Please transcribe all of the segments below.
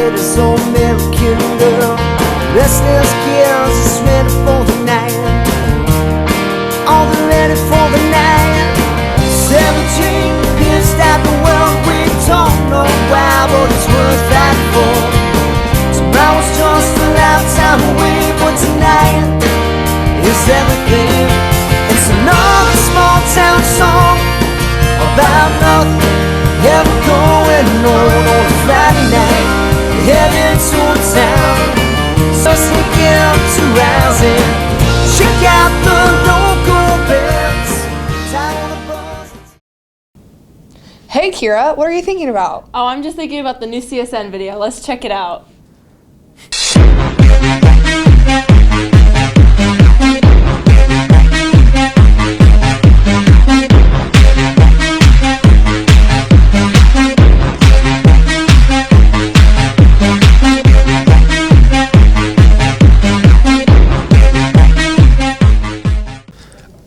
with this old American girl. Restless girls just ready for the night. All they're ready for the night. 17, pissed at the world. We don't know why, but it's worth fighting for. Tomorrow's just a lifetime away, but tonight is everything. It's another small town song about nothing ever going on a Friday night. Heading to a town, so sneaking up to rising. Check out the local bands. Time on the bus. Hey Kira, what are you thinking about? Oh, I'm just thinking about the new CSN video. Let's check it out.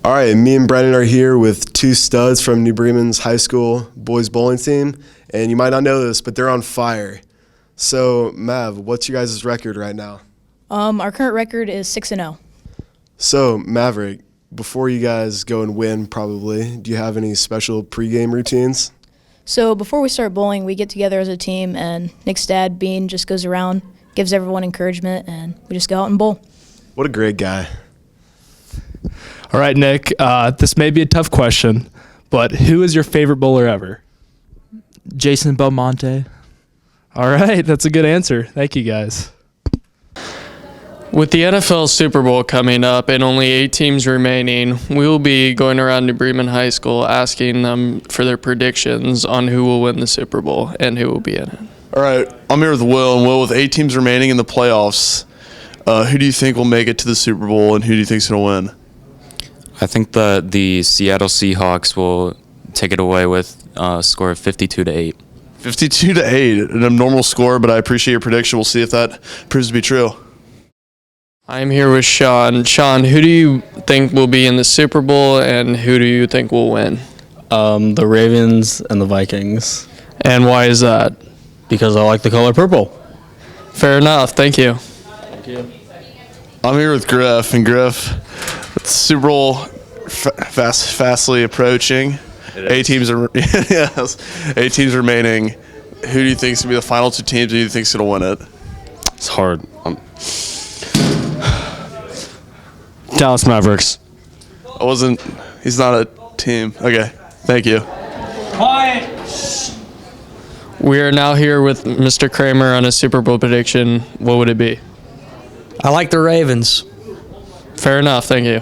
All right, me and Brennan are here with two studs from New Bremen's high school boys bowling team, and you might not know this, but they're on fire. So, Mav, what's your guys' record right now? Our current record is 6-0. So, Maverick, before you guys go and win, probably, do you have any special pregame routines? So before we start bowling, we get together as a team, and Nick's dad, Bean, just goes around, gives everyone encouragement, and we just go out and bowl. What a great guy. All right, Nick, this may be a tough question, but who is your favorite bowler ever? Jason Belmonte. All right, that's a good answer. Thank you, guys. With the NFL Super Bowl coming up and only 8 teams remaining, we will be going around New Bremen High School asking them for their predictions on who will win the Super Bowl and who will be in it. All right, I'm here with Will, and Will, with 8 teams remaining in the playoffs, who do you think will make it to the Super Bowl, and who do you think is going to win? I think that the Seattle Seahawks will take it away with a score of 52-8. 52-8, an abnormal score, but I appreciate your prediction. We'll see if that proves to be true. I'm here with Sean. Sean, who do you think will be in the Super Bowl, and who do you think will win? The Ravens and the Vikings. And why is that? Because I like the color purple. Fair enough. Thank you. Thank you. I'm here with Griff, and Griff, it's Super Bowl fastly approaching. 8 teams are yes, 8 teams remaining. Who do you think is going to be the final 2 teams? Who do you think is going to win it? It's hard. Dallas Mavericks. He's not a team. Okay, thank you. Quiet. We are now here with Mr. Kramer on a Super Bowl prediction. What would it be? I like the Ravens. Fair enough, thank you.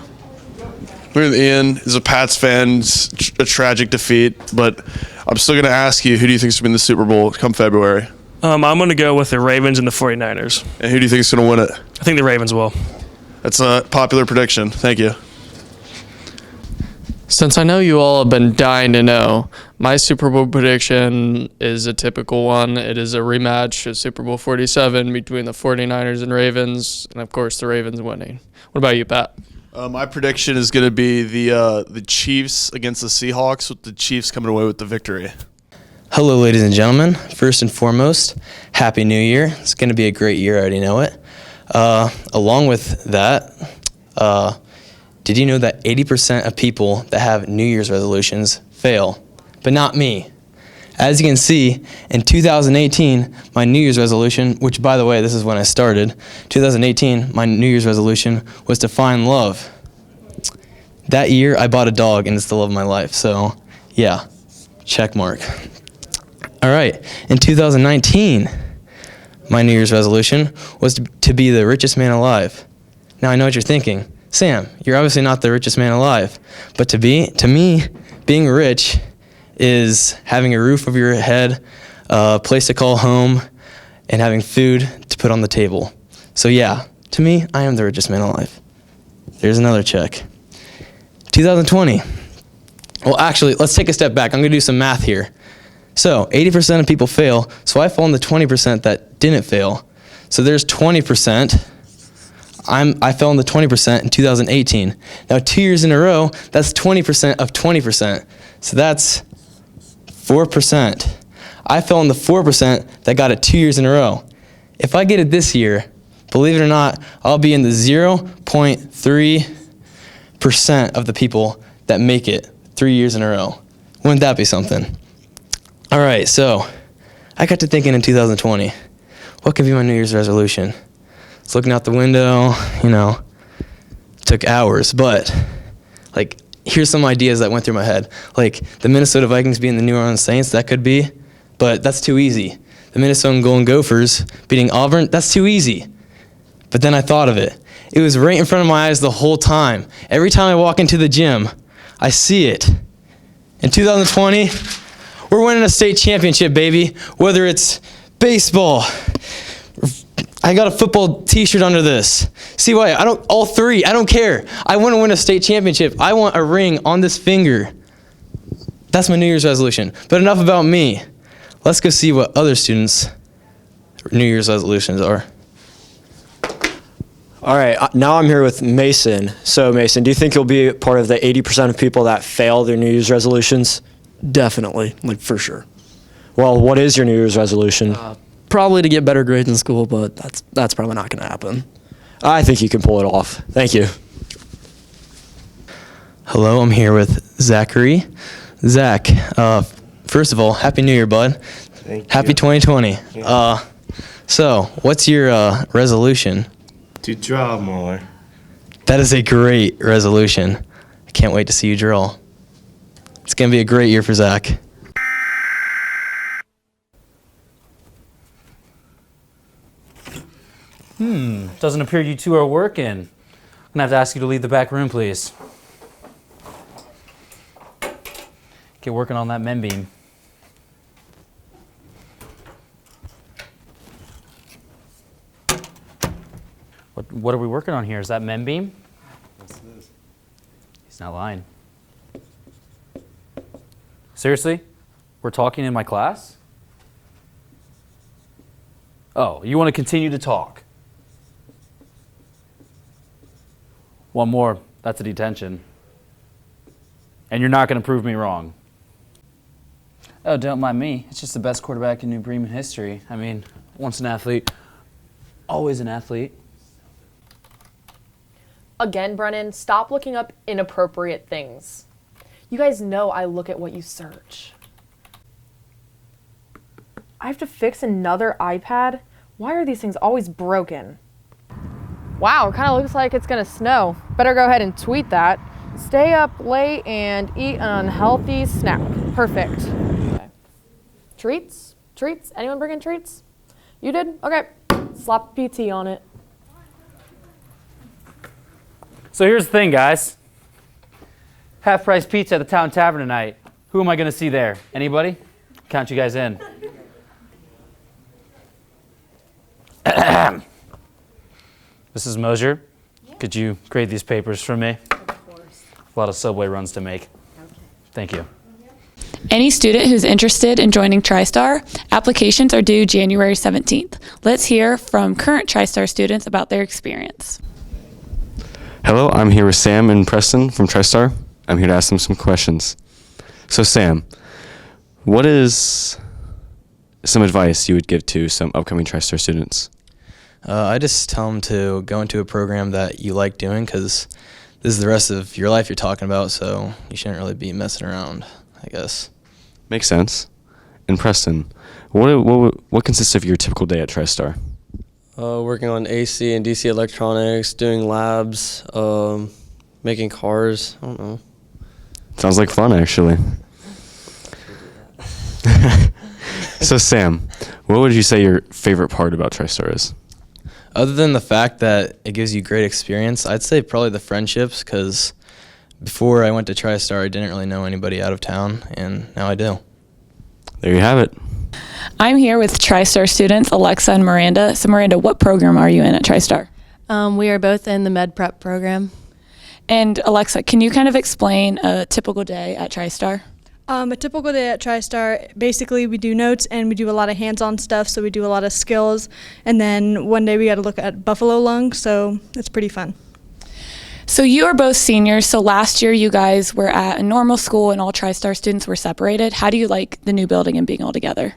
We're with Ian. He's a Pats fan. It's a tragic defeat, but I'm still going to ask you, who do you think is going to win the Super Bowl come February? I'm going to go with the Ravens and the 49ers. And who do you think is going to win it? I think the Ravens will. That's a popular prediction. Thank you. Since I know you all have been dying to know, my Super Bowl prediction is a typical one. It is a rematch of Super Bowl 47 between the 49ers and Ravens, and of course the Ravens winning. What about you, Pat? My prediction is going to be the Chiefs against the Seahawks, with the Chiefs coming away with the victory. Hello, ladies and gentlemen. First and foremost, Happy New Year. It's going to be a great year. I already know it. Along with that, did you know that 80% of people that have New Year's resolutions fail? But not me. As you can see, in 2018, my New Year's resolution, which by the way, this is when I started, 2018, my New Year's resolution was to find love. That year, I bought a dog, and it's the love of my life. So, yeah, check mark. All right, in 2019, my New Year's resolution was to be the richest man alive. Now, I know what you're thinking. Sam, you're obviously not the richest man alive. But to me, being rich is having a roof over your head, a place to call home, and having food to put on the table. So yeah, to me, I am the richest man alive. There's another check. 2020. Well, actually, let's take a step back. I'm going to do some math here. So 80% of people fail, so I fall in the 20% that didn't fail. So there's 20%. I fell in the 20% in 2018. Now 2 years in a row, that's 20% of 20%. So that's 4%. I fell in the 4% that got it 2 years in a row. If I get it this year, believe it or not, I'll be in the 0.3% of the people that make it 3 years in a row. Wouldn't that be something? All right, so I got to thinking in 2020, what could be my New Year's resolution? It's looking out the window, took hours, but like, here's some ideas that went through my head. Like the Minnesota Vikings beating the New Orleans Saints, that could be, but that's too easy. The Minnesota Golden Gophers beating Auburn, that's too easy. But then I thought of it. It was right in front of my eyes the whole time. Every time I walk into the gym, I see it. In 2020, we're winning a state championship, baby. Whether it's baseball, I got a football t-shirt under this. See why? All three, I don't care. I want to win a state championship. I want a ring on this finger. That's my New Year's resolution. But enough about me. Let's go see what other students' New Year's resolutions are. All right, now I'm here with Mason. So Mason, do you think you'll be part of the 80% of people that fail their New Year's resolutions? Definitely, for sure. Well, what is your New Year's resolution? Probably to get better grades in school, but that's probably not going to happen. I think you can pull it off. Thank you. Hello, I'm here with Zachary. Zach, first of all, Happy New Year, bud. Thank you. Happy 2020. Yeah. So, what's your resolution? To draw more. That is a great resolution. I can't wait to see you draw. It's going to be a great year for Zach. Doesn't appear you two are working. I'm gonna have to ask you to leave the back room, please. Get working on that mem beam. What are we working on here? Is that mem beam? Yes, it is. He's not lying. Seriously? We're talking in my class? Oh, you want to continue to talk? One more, that's a detention. And you're not going to prove me wrong. Oh, don't mind me. It's just the best quarterback in New Bremen history. I mean, once an athlete, always an athlete. Again, Brennan, stop looking up inappropriate things. You guys know I look at what you search. I have to fix another iPad? Why are these things always broken? Wow, it kind of looks like it's gonna snow. Better go ahead and tweet that. Stay up late and eat an unhealthy snack. Perfect. Okay. Treats? Treats? Anyone bring in treats? You did? Okay. Slap PT on it. So here's the thing, guys. Half-price pizza at the Town Tavern tonight. Who am I gonna see there? Anybody? Count you guys in. Mrs. Mosier, could you grade these papers for me? Of course. A lot of subway runs to make. Okay. Thank you. Any student who's interested in joining Tristar, applications are due January 17th. Let's hear from current Tristar students about their experience. Hello, I'm here with Sam and Preston from Tristar. I'm here to ask them some questions. So Sam, what is some advice you would give to some upcoming Tristar students? I just tell them to go into a program that you like doing, because this is the rest of your life you're talking about, so you shouldn't really be messing around, I guess. Makes sense. And Preston, what consists of your typical day at Tristar? Working on AC and DC electronics, doing labs, making cars. I don't know. Sounds like fun, actually. So Sam, what would you say your favorite part about Tristar is? Other than the fact that it gives you great experience, I'd say probably the friendships, because before I went to Tristar, I didn't really know anybody out of town, and now I do. There you have it. I'm here with Tristar students, Alexa and Miranda. So Miranda, what program are you in at Tristar? We are both in the Med Prep program. And Alexa, can you kind of explain a typical day at Tristar? A typical day at Tristar, basically we do notes and we do a lot of hands-on stuff, so we do a lot of skills. And then one day we got to look at buffalo lung, so it's pretty fun. So you are both seniors, so last year you guys were at a normal school and all Tristar students were separated. How do you like the new building and being all together?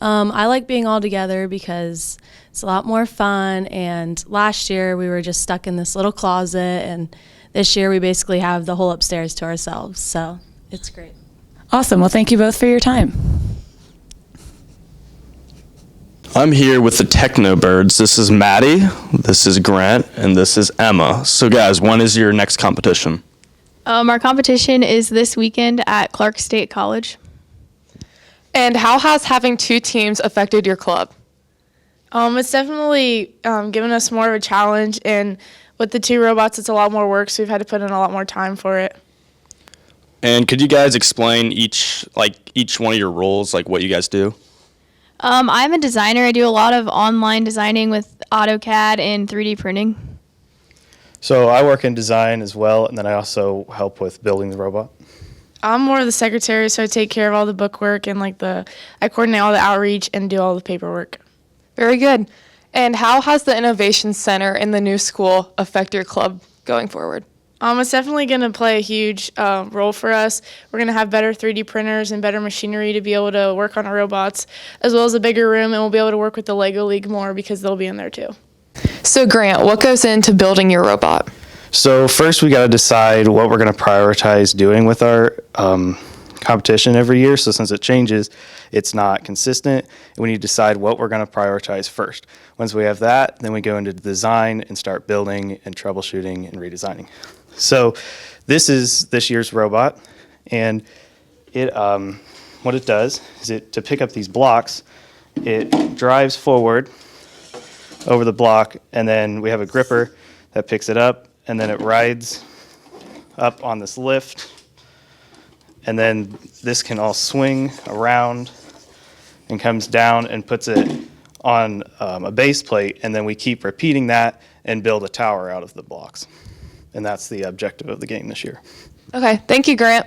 I like being all together because it's a lot more fun. And last year we were just stuck in this little closet, and this year we basically have the whole upstairs to ourselves. So it's great. Awesome. Well, thank you both for your time. I'm here with the Techno Birds. This is Maddie, this is Grant, and this is Emma. So guys, when is your next competition? Our competition is this weekend at Clark State College. And how has having two teams affected your club? It's definitely given us more of a challenge, and with the two robots, it's a lot more work, so we've had to put in a lot more time for it. And could you guys explain each one of your roles, like what you guys do? I'm a designer. I do a lot of online designing with AutoCAD and 3D printing. So I work in design as well, and then I also help with building the robot. I'm more of the secretary, so I take care of all the bookwork and I coordinate all the outreach and do all the paperwork. Very good. And how has the Innovation Center in the new school affect your club going forward? It's definitely going to play a huge role for us. We're going to have better 3D printers and better machinery to be able to work on our robots, as well as a bigger room, and we'll be able to work with the Lego League more because they'll be in there too. So Grant, what goes into building your robot? So first we got to decide what we're going to prioritize doing with our competition every year. So since it changes, it's not consistent. We need to decide what we're going to prioritize first. Once we have that, then we go into design and start building and troubleshooting and redesigning. So this is this year's robot, and it what it does is to pick up these blocks, it drives forward over the block, and then we have a gripper that picks it up, and then it rides up on this lift, and then this can all swing around and comes down and puts it on a base plate, and then we keep repeating that and build a tower out of the blocks. And that's the objective of the game this year. Okay, thank you, Grant.